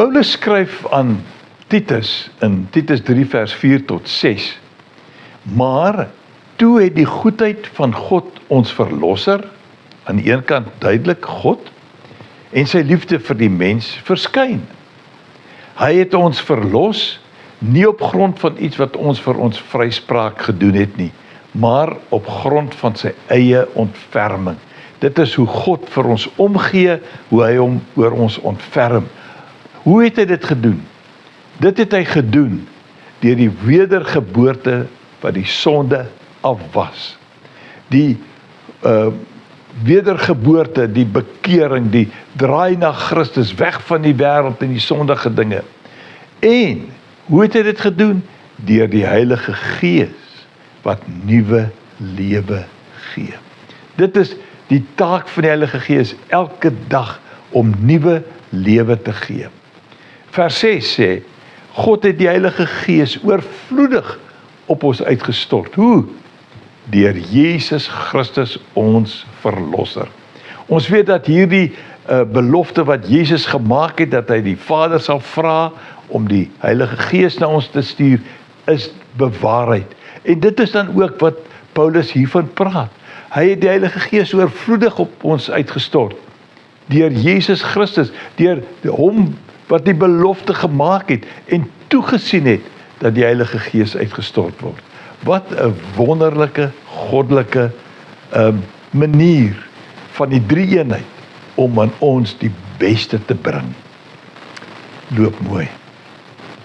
Paulus skryf aan Titus in Titus 3 vers 4 tot 6. Maar toe het die goedheid van God ons verlosser, aan die een kant duidelik God, en sy liefde vir die mens verskyn. Hy het ons verlos, nie op grond van iets wat ons vir ons vryspraak gedoen het nie, maar op grond van sy eie ontferming. Dit is hoe God vir ons omgee, hoe hy hom oor ons ontferm. Hoe het hy dit gedoen? Dit het hy gedoen deur die wedergeboorte wat die sonde afwas. Die wedergeboorte, die bekering, die draai na Christus, weg van die wêreld en die sondige dinge. En, hoe het hy dit gedoen? Deur die Heilige Gees, wat nuwe lewe gee. Dit is die taak van die Heilige Gees, elke dag om nuwe lewe te gee. Vers 6 sê, God het die Heilige Gees oorvloedig op ons uitgestort. Hoe? Deur Jesus Christus ons verlosser. Ons weet dat hierdie belofte wat Jesus gemaak het, dat hy die Vader sal vra om die Heilige Gees na ons te stuur, is bewaarheid. En dit is dan ook wat Paulus hiervan praat. Hy het die Heilige Gees oorvloedig op ons uitgestort. Deur Jesus Christus, deur hom wat die belofte gemaak het en toegesien het dat die Heilige Gees uitgestort word. Wat 'n wonderlike, goddelike manier van die drie-eenheid om aan ons die beste te bring. Loop mooi.